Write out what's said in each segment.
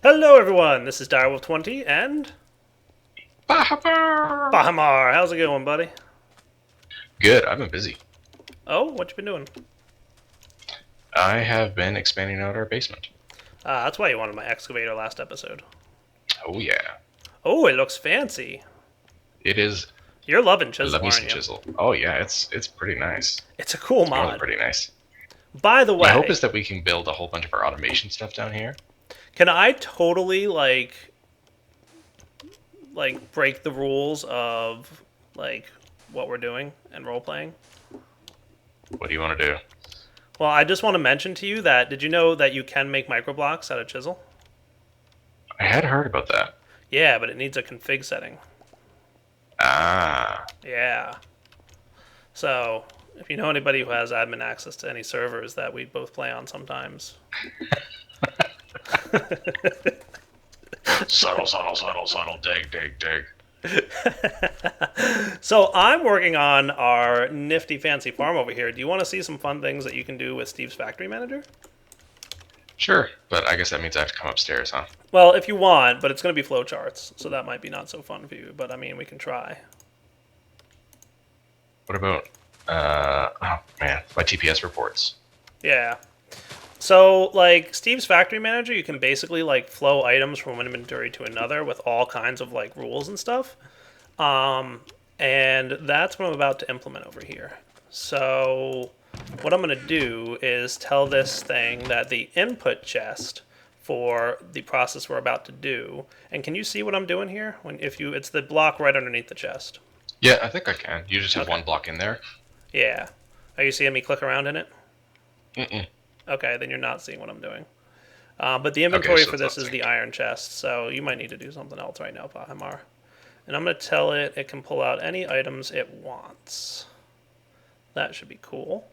Hello, everyone. This is Direwolf20 and Bahamar! Bahamar. How's it going, buddy? Good, I've been busy. Oh, what you been doing? I have been expanding out our basement. That's why you wanted my excavator last episode. Oh yeah. Oh, it looks fancy. It is. You're loving I Chisel, love me some aren't you? chisel. Oh yeah, it's pretty nice. It's a cool It's more than mod. pretty nice. By the My hope way, is that we can build a whole bunch of our automation stuff down here. can I totally like break the rules of like what we're doing and role playing? What do you want to do? Well, I just want to mention to you that did you know that you can make microblocks out of chisel? I had heard about that. Yeah, but it needs a config setting. Ah. Yeah. So, if you know anybody who has admin access to any servers that we both play on sometimes. Subtle, dig. So, I'm working on our nifty fancy farm over here. Do you want to see some fun things that you can do with Steve's Factory Manager? Sure, but I guess that means I have to come upstairs, huh? Well, if you want, but it's going to be flowcharts, so that might be not so fun for you, but I mean, we can try. What about, oh man, my TPS reports. Yeah. So, like, Steve's Factory Manager, you can basically, like, flow items from one inventory to another with all kinds of, like, rules and stuff. And that's what I'm about to implement over here. So, what I'm going to do is tell this thing that the input chest for the process we're about to do, and can you see what I'm doing here? It's the block right underneath the chest. Yeah, I think I can. You just have Okay. one block in there. Yeah. Are you seeing me click around in it? Mm-mm. Okay, then you're not seeing what I'm doing. But the Okay, inventory so for it's not this is the synced. iron chest, so you might need to do something else right now, Pahimar. And I'm going to tell it can pull out any items it wants. That should be cool.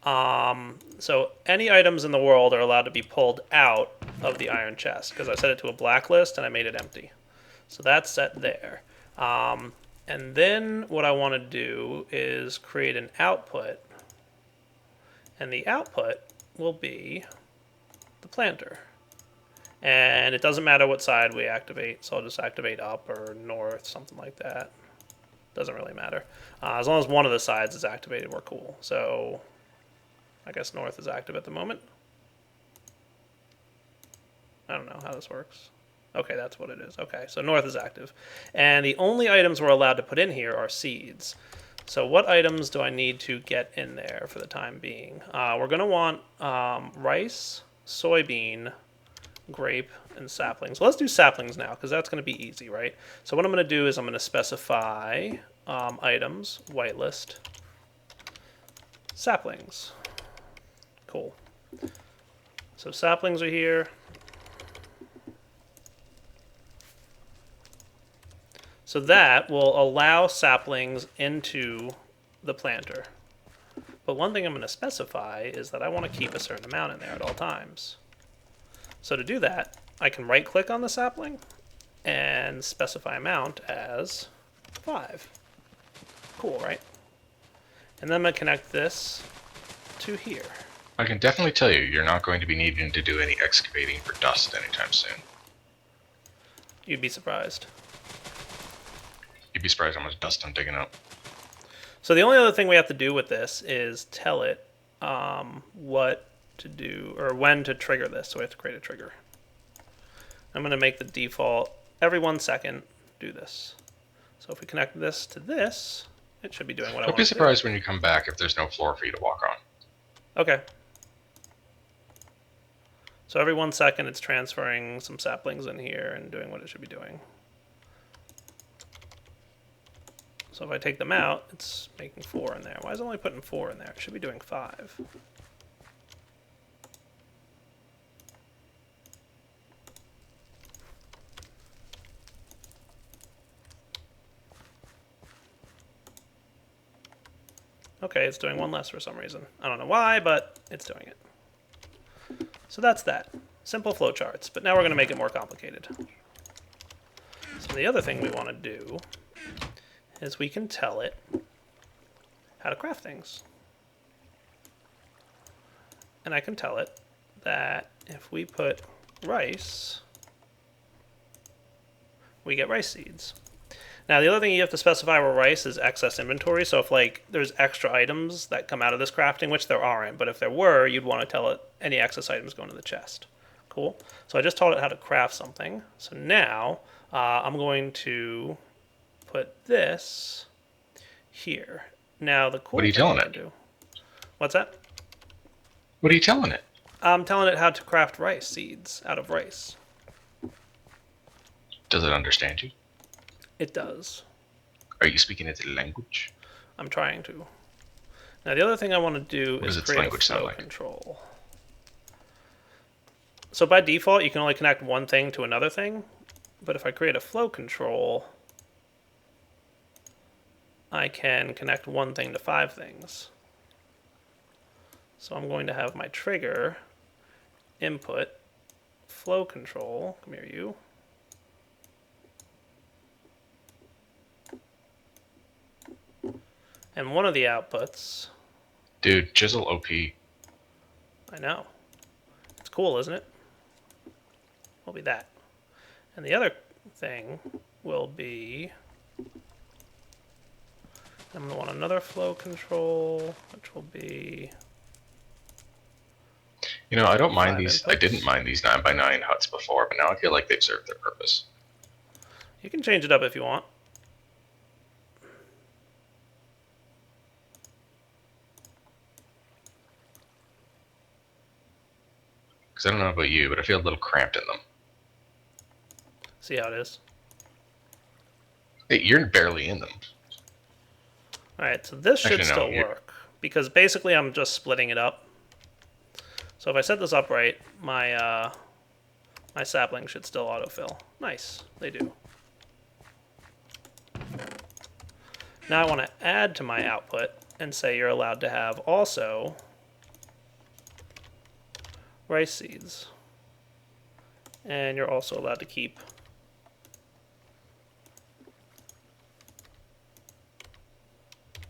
So any items in the world are allowed to be pulled out of the iron chest because I set it to a blacklist and I made it empty. So that's set there. And then what I want to do is create an output, and the output will be the planter. And it doesn't matter what side we activate, so I'll just activate up or north, something like that. Doesn't really matter. As long as one of the sides is activated, we're cool. So I guess north is active at the moment. I don't know how this works. Okay, that's what it is. Okay, so north is active. And the only items we're allowed to put in here are seeds. So what items do I need to get in there for the time being? We're going to want rice, soybean, grape, and saplings. Well, let's do saplings now because that's going to be easy, right? So what I'm going to do is I'm going to specify items, whitelist, saplings. Cool. So saplings are here. So that will allow saplings into the planter. But one thing I'm going to specify is that I want to keep a certain amount in there at all times. So to do that, I can right click on the sapling and specify amount as 5. Cool, right? And then I'm going to connect this to here. I can definitely tell you, you're not going to be needing to do any excavating for dust anytime soon. You'd be surprised. You'd be surprised how much dust I'm digging up. So the only other thing we have to do with this is tell it what to do or when to trigger this. So we have to create a trigger. I'm going to make the default every 1 second do this. So if we connect this to this, it should be doing what I Don't want be it to do. surprised when you come back if there's no floor for you to walk on. Okay. So every 1 second it's transferring some saplings in here and doing what it should be doing. So if I take them out, it's making 4 in there. Why is it only putting 4 in there? It should be doing 5. Okay, it's doing 1 less for some reason. I don't know why, but it's doing it. So that's that. Simple flowcharts, but now we're going to make it more complicated. So the other thing we want to do is we can tell it how to craft things. And I can tell it that if we put rice, we get rice seeds. Now, the other thing you have to specify with rice is excess inventory. So if like there's extra items that come out of this crafting, which there aren't, but if there were, you'd want to tell it any excess items go into the chest. Cool. So I just taught it how to craft something. So now I'm going to put this here. Now the cool What are you thing telling I it? can do. What's that? What are you telling it? I'm telling it how to craft rice seeds out of rice. Does it understand you? It does. Are you speaking its language? I'm trying to. Now the other thing I want to do What is does its create a language sound flow like? control. So by default, you can only connect one thing to another thing. But if I create a flow control, I can connect one thing to 5 things. So I'm going to have my trigger input flow control. Come here, you. And one of the outputs, Dude, Jizzle OP. I know. It's cool, isn't it? Will be that. And the other thing will be, I'm going to want another flow control, which will be, You know, I don't mind 5 these. I inputs. didn't mind these 9x9 huts before, but now I feel like they've served their purpose. You can change it up if you want. Because I don't know about you, but I feel a little cramped in them. See how it is. Hey, you're barely in them. Alright, so this should Actually, no, still work. Because basically I'm just splitting it up. So if I set this up right, my my saplings should still autofill. Nice, they do. Now I want to add to my output and say you're allowed to have also rice seeds. And you're also allowed to keep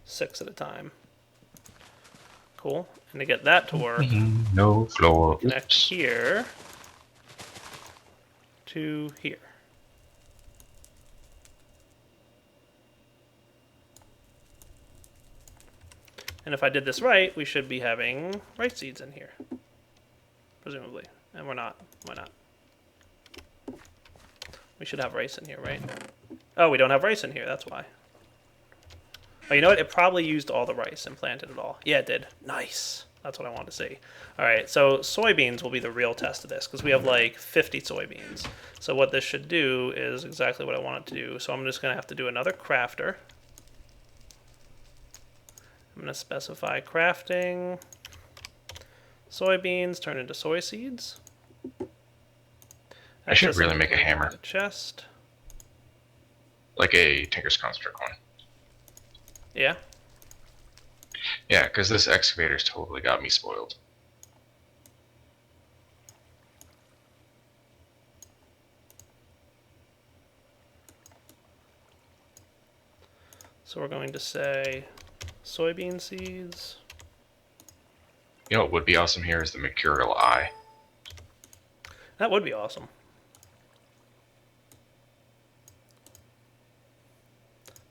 six at a time. Cool. And to get that to work, No floor. connect here to here. And if I did this right, we should be having rice seeds in here. Presumably. And we're not. Why not? We should have rice in here, right? Oh, we don't have rice in here, that's why. Oh, you know what? It probably used all the rice and planted it all. Yeah, it did. Nice. That's what I wanted to see. All right, so soybeans will be the real test of this because we have like 50 soybeans. So what this should do is exactly what I want it to do. So I'm just going to have to do another crafter. I'm going to specify crafting. Soybeans turn into soy seeds. I should really make a hammer. The chest. Like a Tinker's Construct one. Yeah. Yeah, because this excavator's totally got me spoiled. So we're going to say soybean seeds. You know what would be awesome here is the Mercurial Eye. That would be awesome.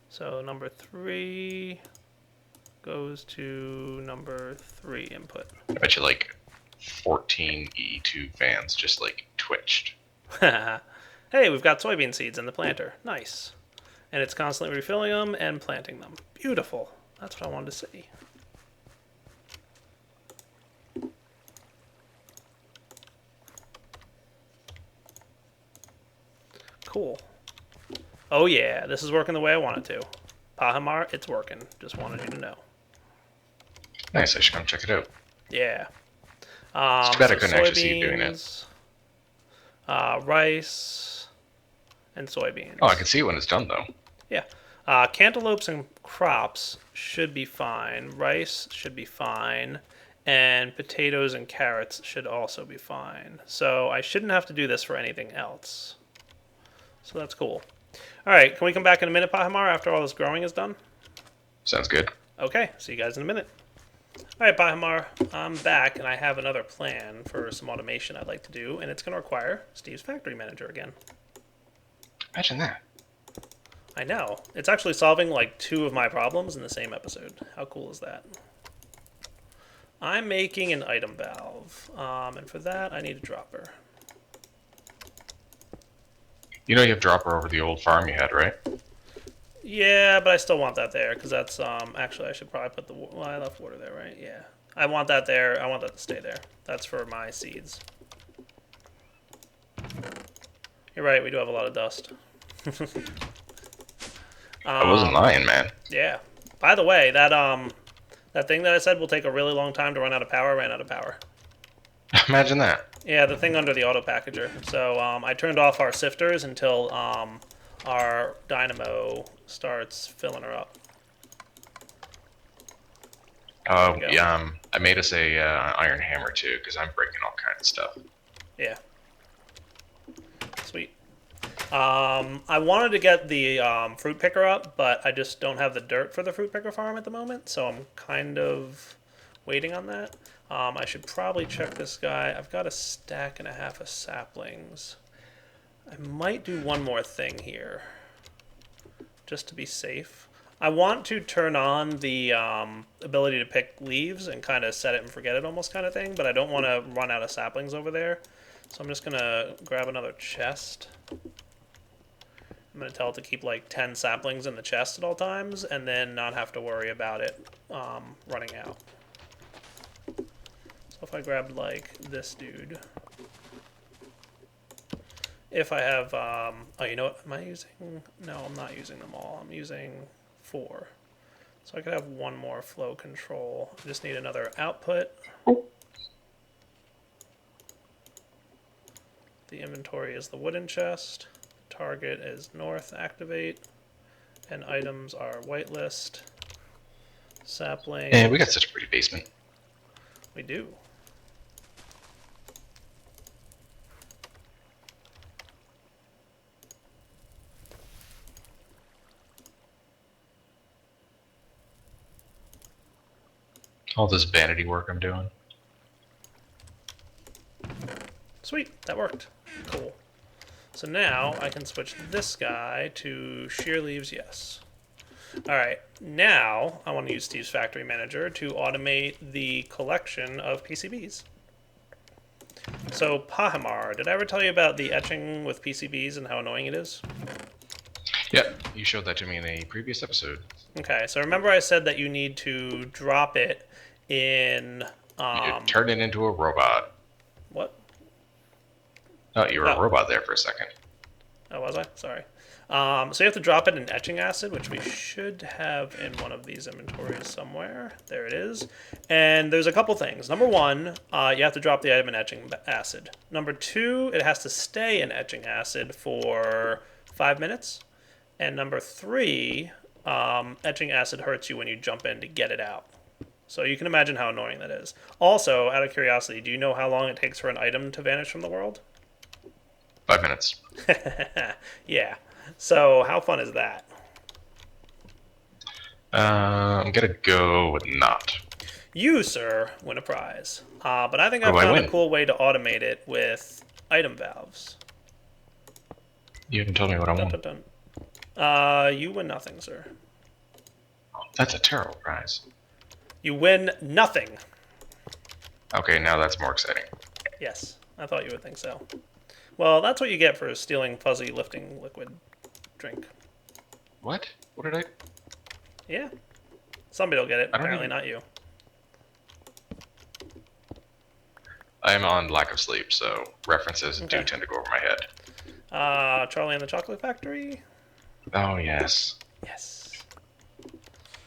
So number 3 goes to number 3 input. I bet you like 14 E2 fans just like twitched. Hey, we've got soybean seeds in the planter. Nice. And it's constantly refilling them and planting them. Beautiful. That's what I wanted to see. Cool. Oh yeah, this is working the way I want it to. Pahamar, it's working. Just wanted you to know. Nice, I should come check it out. Yeah. It's too bad I couldn't actually see you doing it. Rice and soybeans. Oh, I can see it when it's done though. Yeah. Cantaloupes and crops should be fine. Rice should be fine. And potatoes and carrots should also be fine. So I shouldn't have to do this for anything else. So that's cool. All right, can we come back in a minute, Pahamar, after all this growing is done? Sounds good. Okay, see you guys in a minute. Alright, Bahamar, I'm back, and I have another plan for some automation I'd like to do, and it's going to require Steve's factory manager again. Imagine that. I know. It's actually solving like 2 of my problems in the same episode. How cool is that? I'm making an item valve, and for that I need a dropper. You know you have dropper over the old farm you had, right? Yeah, but I still want that there, because that's, actually I should probably put the, well, I left water there, right? Yeah. I want that there, I want that to stay there. That's for my seeds. You're right, we do have a lot of dust. I wasn't lying, man. Yeah. By the way, that thing that I said will take a really long time to run out of power ran out of power. Imagine that. Yeah, the thing under the auto packager. So I turned off our sifters until our dynamo starts filling her up. Yeah. I made us a iron hammer too, because I'm breaking all kinds of stuff. Yeah. Sweet. I wanted to get the fruit picker up, but I just don't have the dirt for the fruit picker farm at the moment, so I'm kind of waiting on that. I should probably check this guy. I've got a stack and a half of saplings. I might do one more thing here, just to be safe. I want to turn on the ability to pick leaves and kind of set it and forget it almost kind of thing, but I don't want to run out of saplings over there. So I'm just going to grab another chest. I'm going to tell it to keep like 10 saplings in the chest at all times and then not have to worry about it running out. So if I grabbed like this dude. If I have, oh, you know what, am I using? No, I'm not using them all. I'm using 4. So I could have one more flow control. I just need another output. The inventory is the wooden chest. Target is north, activate. And items are whitelist. Sapling. And we got such a pretty basement. We do. All this vanity work I'm doing. Sweet, that worked. Cool. So now I can switch this guy to shear leaves, yes. Alright, now I want to use Steve's factory manager to automate the collection of PCBs. So, Pahamar, did I ever tell you about the etching with PCBs and how annoying it is? Yep, you showed that to me in a previous episode. Okay, so remember I said that you need to drop it in... You turned it into a robot. What? Oh, you were a robot there for a second. Oh, was I? Sorry. So you have to drop it in etching acid, which we should have in one of these inventories somewhere. There it is. And there's a couple things. Number 1, you have to drop the item in etching acid. Number 2, it has to stay in etching acid for 5 minutes. And number 3, etching acid hurts you when you jump in to get it out. So you can imagine how annoying that is. Also, out of curiosity, do you know how long it takes for an item to vanish from the world? 5 minutes. Yeah. So how fun is that? I'm gonna go with not. You, sir, win a prize. But I think Oh, I I found win. a cool way to automate it with item valves. You haven't told me what I Dun, want. dun, dun. You win nothing, sir. That's a terrible prize. You win nothing. Okay, now that's more exciting. Yes, I thought you would think so. Well, that's what you get for stealing fuzzy lifting liquid drink. What? What did I... Yeah. Somebody will get it. I don't Apparently even- not you. I'm on lack of sleep, so references Okay. do tend to go over my head. Charlie and the Chocolate Factory? Oh, yes. Yes.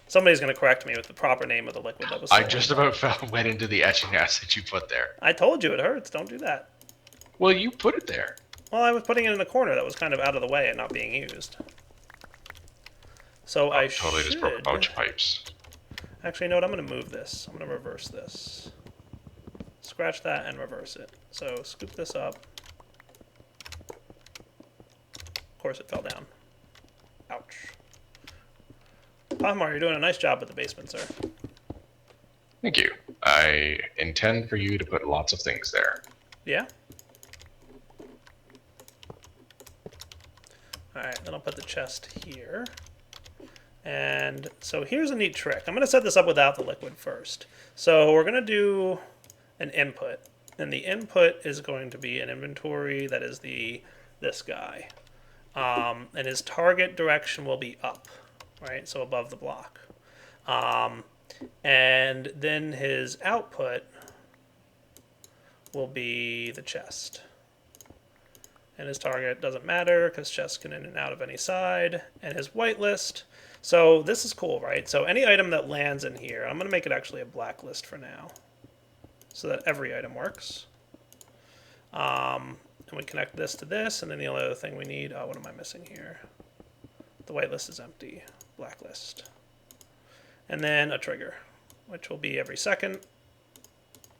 Somebody's going to correct me with the proper name of the liquid that was I stolen. just about went into the etching acid you put there. I told you it hurts. Don't do that. Well, you put it there. Well, I was putting it in a corner that was kind of out of the way and not being used. So I Totally just broke a bunch of pipes. Actually, you know what? I'm going to move this. I'm going to reverse this. Scratch that and reverse it. So scoop this up. Of course it fell down. Ouch. Pahmar, you're doing a nice job with the basement, sir. Thank you. I intend for you to put lots of things there. Yeah? Alright, then I'll put the chest here. And so here's a neat trick. I'm going to set this up without the liquid first. So we're going to do an input. And the input is going to be an inventory that is this guy. And his target direction will be up, right? So above the block. And then his output will be the chest. And his target doesn't matter because chests can in and out of any side. And his whitelist. So this is cool, right? So any item that lands in here, I'm going to make it actually a blacklist for now, so that every item works. And we connect this to this, and then the only other thing we need, what am I missing here? The whitelist is empty, blacklist. And then a trigger, which will be every second.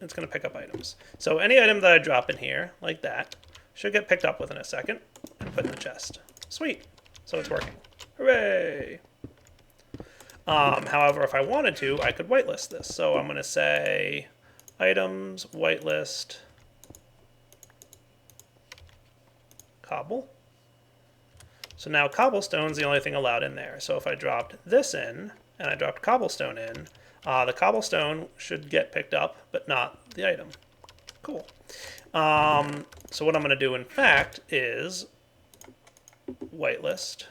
It's going to pick up items. So any item that I drop in here, like that, should get picked up within a second and put in the chest. Sweet. So it's working. Hooray! However, if I wanted to, I could whitelist this. So I'm going to say items, whitelist, cobble. So now cobblestone's the only thing allowed in there. So if I dropped this in, and I dropped cobblestone in, the cobblestone should get picked up, but not the item. Cool. So what I'm going to do, in fact, is whitelist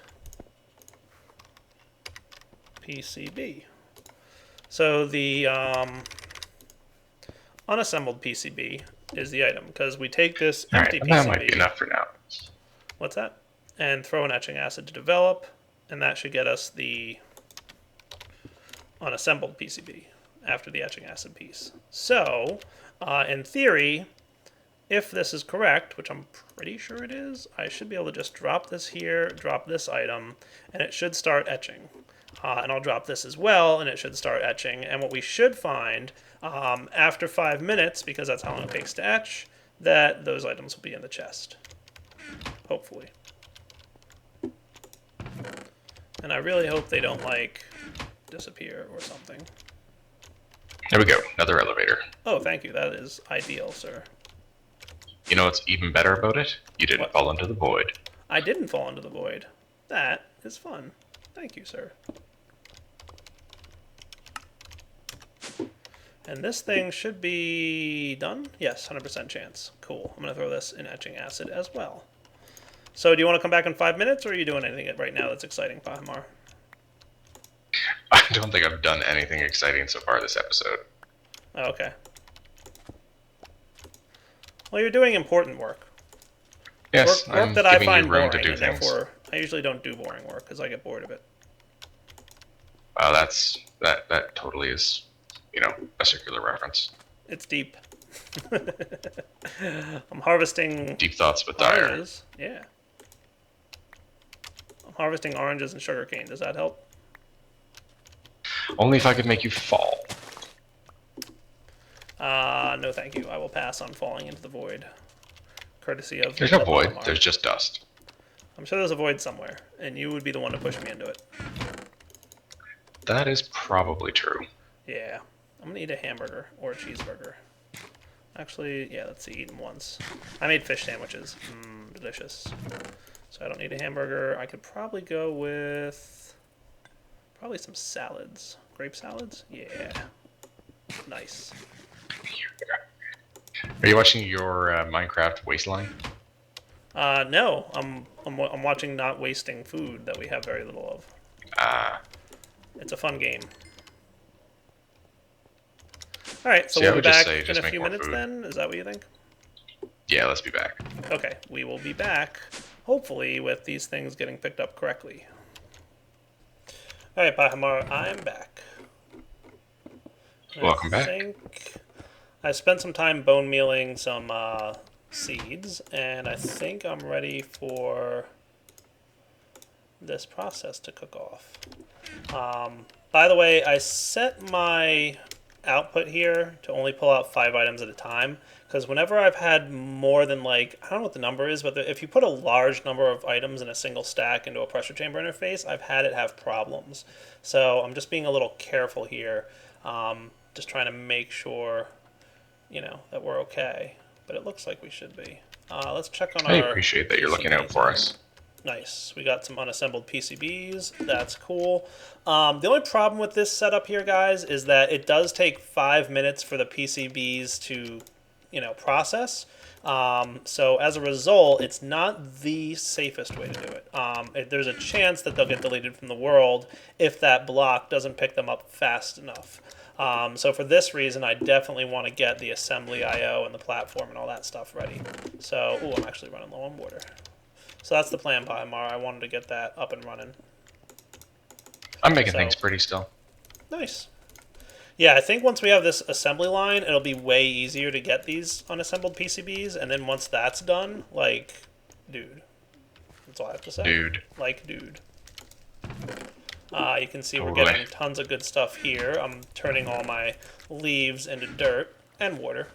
PCB. So the unassembled PCB is the item, because we take this empty PCB. That might be enough for now. What's that? And throw an etching acid to develop, and that should get us the unassembled PCB after the etching acid piece. So, in theory, if this is correct, which I'm pretty sure it is, I should be able to just drop this here, drop this item, and it should start etching. And I'll drop this as well, and it should start etching. And what we should find after 5 minutes, because that's how long it takes to etch, that those items will be in the chest. Hopefully. And I really hope they don't, like, disappear or something. There we go. Another elevator. Oh, thank you. That is ideal, sir. You know what's even better about it? You didn't fall into the void. I didn't fall into the void. That is fun. Thank you, sir. And this thing should be done? Yes, 100% chance. Cool. I'm going to throw this in etching acid as well. So do you want to come back in 5 minutes, or are you doing anything right now that's exciting, Pahamar? I don't think I've done anything exciting so far this episode. Oh, okay. Well, you're doing important work. Yes, work that I find boring, to do and things. therefore I usually don't do boring work because I get bored of it. Well, that totally is, a circular reference. It's deep. I'm harvesting Deep thoughts but dire. oranges. Yeah. I'm harvesting oranges and sugarcane. Does that help? Only if I could make you fall. No thank you. I will pass on falling into the void. Courtesy of... There's no void. There's just dust. I'm sure there's a void somewhere, and you would be the one to push me into it. That is probably true. Yeah. I'm gonna eat a hamburger or a cheeseburger. Actually, yeah, let's see, eat them once. I made fish sandwiches. Delicious. So I don't need a hamburger. I could probably go with... probably some salads. Grape salads? Yeah. Nice. Are you watching your Minecraft Wasteline? No. I'm watching Not Wasting Food that we have very little of. It's a fun game. Alright, so we'll be back in a few minutes then? Is that what you think? Yeah, let's be back. Okay, we will be back, hopefully, with these things getting picked up correctly. Alright, Bahamar, I'm back. Welcome back. I spent some time bone mealing some seeds, and I think I'm ready for this process to cook off. By the way, I set my output here to only pull out 5 items at a time, because whenever I've had more than, like, I don't know what the number is, but if you put a large number of items in a single stack into a pressure chamber interface, I've had it have problems. So I'm just being a little careful here. Just trying to make sure, that we're okay. But it looks like we should be. Let's check on I our appreciate that you're looking out PCBs for here. us. Nice. We got some unassembled PCBs. That's cool. The only problem with this setup here, guys, is that it does take 5 minutes for the PCBs to, process. So as a result, it's not the safest way to do it. There's a chance that they'll get deleted from the world if that block doesn't pick them up fast enough. So for this reason, I definitely want to get the assembly I/O and the platform and all that stuff ready. So, I'm actually running low on water. So that's the plan, Pahimar. I wanted to get that up and running. I'm making things pretty still. Nice. Yeah, I think once we have this assembly line, it'll be way easier to get these unassembled PCBs. And then once that's done, dude. That's all I have to say. Dude. Dude. You can see we're getting tons of good stuff here. I'm turning all my leaves into dirt and water.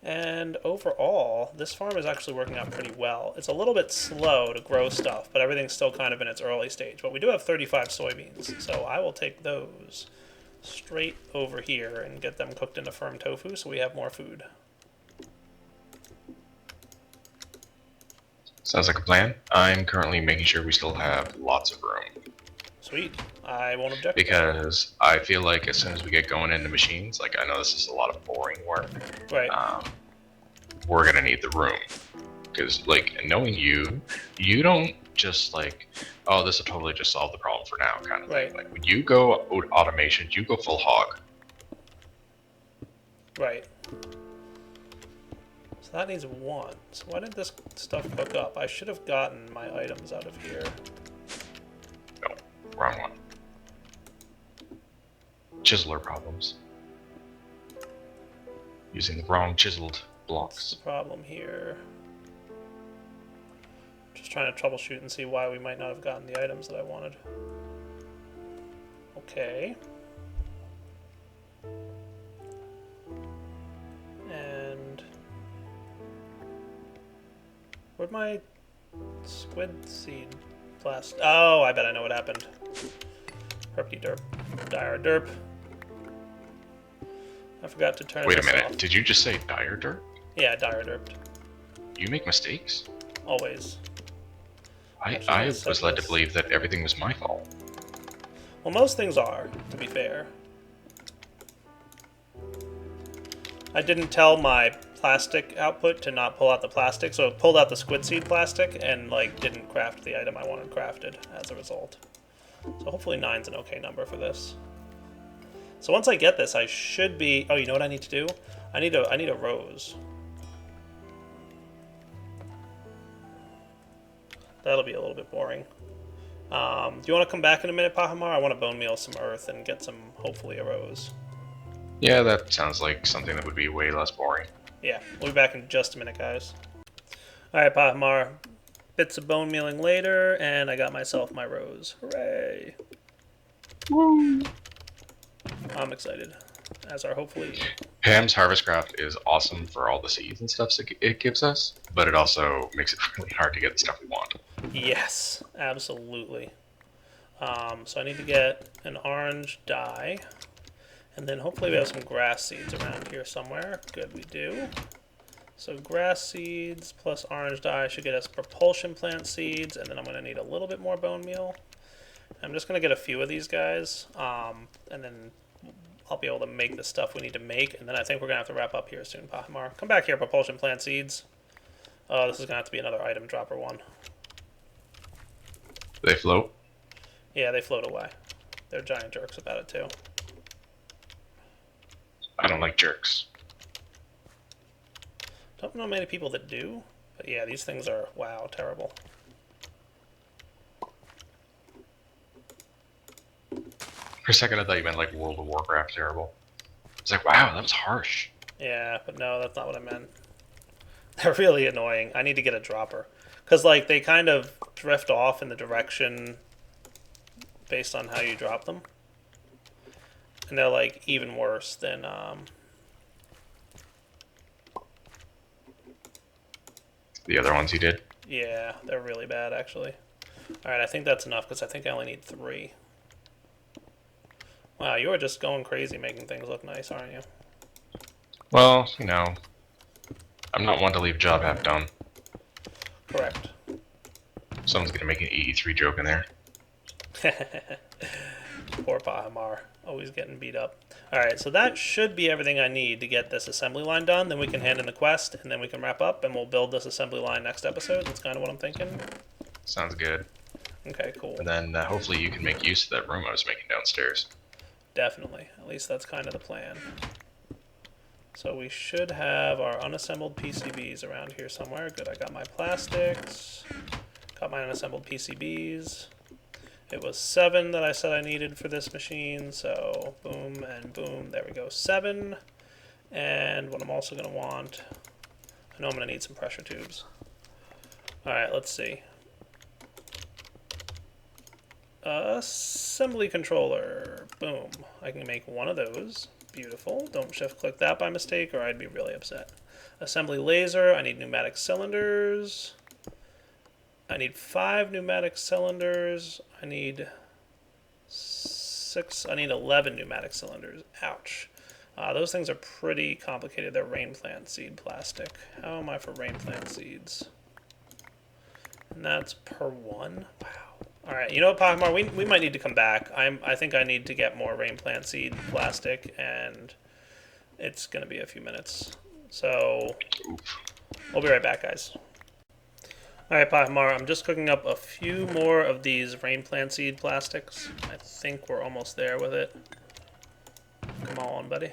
And overall, this farm is actually working out pretty well. It's a little bit slow to grow stuff, but everything's still kind of in its early stage. But we do have 35 soybeans, so I will take those straight over here and get them cooked into firm tofu so we have more food. Sounds like a plan. I'm currently making sure we still have lots of room. Sweet. I won't object. Because I feel like as soon as we get going into machines, I know this is a lot of boring work. Right. We're going to need the room. Because, knowing you don't just, oh, this will totally just solve the problem for now kind of thing. When you go automation, you go full hog. Right. So that needs 1. So why didn't this stuff cook up? I should have gotten my items out of here. No, wrong one. Chiseler problems. Using the wrong chiseled blocks. What's the problem here? Just trying to troubleshoot and see why we might not have gotten the items that I wanted. Okay. And where'd my squid seed blast? Oh, I bet I know what happened. Herpy derp. Dire derp. I forgot to turn Wait a this minute, off. did you just say dire derp? Yeah, dire derped. You make mistakes? Always. I was led to believe that everything was my fault. Well, most things are, to be fair. I didn't tell my plastic output to not pull out the plastic, so it pulled out the squid seed plastic and didn't craft the item I wanted crafted as a result. So hopefully 9's an okay number for this. So once I get this, I should be... Oh, you know what I need to do? I need a rose. That'll be a little bit boring. Do you want to come back in a minute, Pahimar? I want to bone meal some earth and get some, hopefully, a rose. Yeah, that sounds like something that would be way less boring. Yeah, we'll be back in just a minute, guys. Alright, Pahimar. Bits of bone mealing later, and I got myself my rose. Hooray! Woo! I'm excited. As are hopefully... Pam's Harvest Craft is awesome for all the seeds and stuff it gives us, but it also makes it really hard to get the stuff we want. Yes, absolutely. So I need to get an orange dye, and then hopefully we have some grass seeds around here somewhere. Good, we do. So grass seeds plus orange dye should get us propulsion plant seeds, and then I'm going to need a little bit more bone meal. I'm just going to get a few of these guys, and then I'll be able to make the stuff we need to make, and then I think we're going to have to wrap up here soon, Pahimar. Come back here, propulsion plant seeds. Oh, this is going to have to be another item dropper one. They float? Yeah, they float away. They're giant jerks about it, too. I don't like jerks. Don't know many people that do, but yeah, these things are, wow, terrible. For a second I thought you meant like World of Warcraft terrible. It's like, wow, that was harsh. Yeah, but no, that's not what I meant. They're really annoying. I need to get a dropper. Because, they kind of drift off in the direction based on how you drop them. And they're, even worse than, The other ones you did? Yeah, they're really bad, actually. Alright, I think that's enough, because I think I only need 3. Wow, you are just going crazy making things look nice, aren't you? Well, you know, I'm not one to leave a job half done. Correct. Someone's gonna make an EE3 joke in there. Poor Bahamar, always getting beat up. Alright, so that should be everything I need to get this assembly line done. Then we can hand in the quest, and then we can wrap up, and we'll build this assembly line next episode. That's kind of what I'm thinking. Sounds good. Okay, cool. And then hopefully you can make use of that room I was making downstairs. Definitely. At least that's kind of the plan. So we should have our unassembled PCBs around here somewhere. Good, I got my plastics. Got my unassembled PCBs. It was 7 that I said I needed for this machine, so boom and boom. There we go, 7. And what I'm also going to want, I know I'm going to need some pressure tubes. Alright, let's see. Assembly controller. Boom. I can make one of those. Beautiful. Don't shift click that by mistake or I'd be really upset. Assembly laser. I need pneumatic cylinders. I need 5 pneumatic cylinders. I need 6. I need 11 pneumatic cylinders. Ouch. Those things are pretty complicated. They're rain plant seed plastic. How am I for rain plant seeds? And that's per 1. Wow. All right. You know what, Pachmar? We might need to come back. I think I need to get more rain plant seed plastic, and it's gonna be a few minutes. So we'll be right back, guys. Alright, Pachmar, I'm just cooking up a few more of these rain plant seed plastics. I think we're almost there with it. Come on, buddy.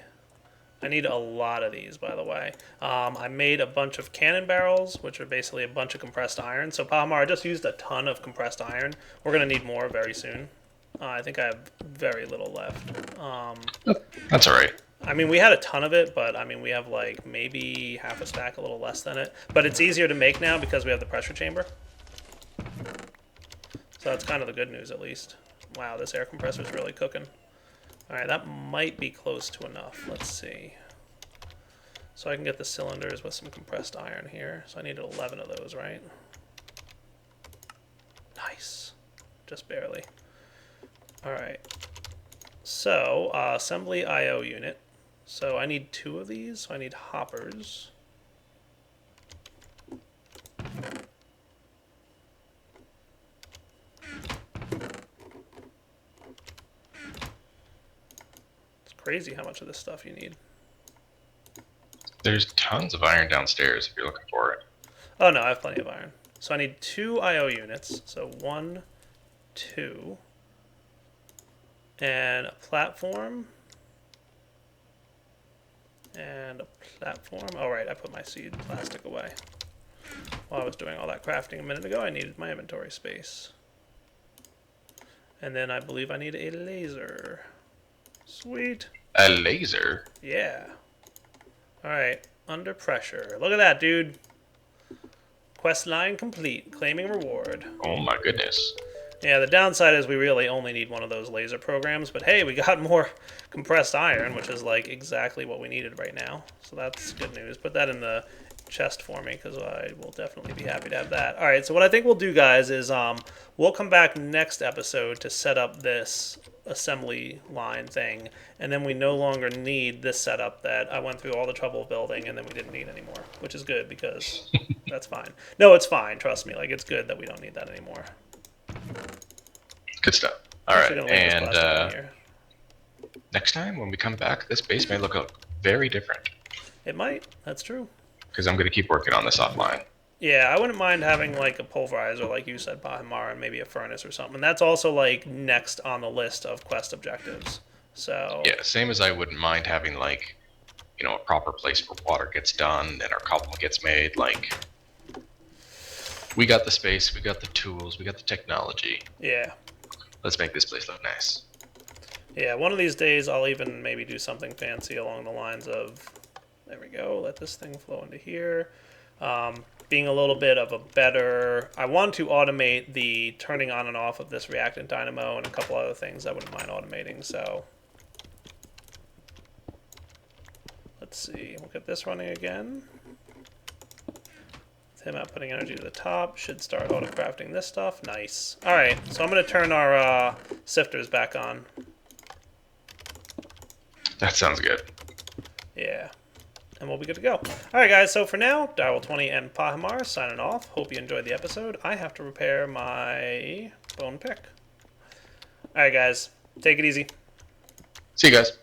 I need a lot of these, by the way. I made a bunch of cannon barrels, which are basically a bunch of compressed iron. So, Pachmar, I just used a ton of compressed iron. We're going to need more very soon. I think I have very little left. That's alright. I mean, we had a ton of it, but I mean, we have like maybe half a stack, a little less than it. But it's easier to make now because we have the pressure chamber. So that's kind of the good news, at least. Wow, this air compressor is really cooking. All right, that might be close to enough. Let's see. So I can get the cylinders with some compressed iron here. So I needed 11 of those, right? Nice. Just barely. All right. So, assembly I/O unit. So I need 2 of these. So I need hoppers. It's crazy how much of this stuff you need. There's tons of iron downstairs if you're looking for it. Oh no, I have plenty of iron. So I need 2 I/O units. So 1, 2. And a platform. And a platform. Oh, right, I put my seed plastic away. While I was doing all that crafting a minute ago, I needed my inventory space. And then I believe I need a laser. Sweet. A laser? Yeah. Alright, under pressure. Look at that, dude. Quest line complete. Claiming reward. Oh my goodness. Yeah, the downside is we really only need one of those laser programs, but hey, we got more compressed iron, which is like exactly what we needed right now. So that's good news. Put that in the chest for me because I will definitely be happy to have that. All right, so what I think we'll do, guys, is we'll come back next episode to set up this assembly line thing, and then we no longer need this setup that I went through all the trouble building and then we didn't need anymore, which is good because that's fine. No, it's fine. Trust me. Like, it's good that we don't need that anymore. Good stuff. All right, and next time when we come back, this base may look very different. It might. That's true. Because I'm going to keep working on this offline. Yeah, I wouldn't mind having like a pulverizer, like you said, Bahimara, and maybe a furnace or something. And that's also like next on the list of quest objectives. So yeah, same as I wouldn't mind having like, you know, a proper place where water gets done and our cobble gets made. Like, we got the space, we got the tools, we got the technology. Yeah. Let's make this place look nice. Yeah, one of these days I'll even maybe do something fancy along the lines of, there we go, let this thing flow into here. Being a little bit of a better, I want to automate the turning on and off of this reactant dynamo and a couple other things I wouldn't mind automating, so. Let's see, we'll get this running again. With him out putting energy to the top, should start auto-crafting this stuff, nice. Alright, so I'm going to turn our sifters back on. That sounds good. Yeah. And we'll be good to go. Alright, guys, so for now, Direwolf20 and Pahimar signing off. Hope you enjoyed the episode. I have to repair my bone pick. Alright, guys, take it easy. See you guys.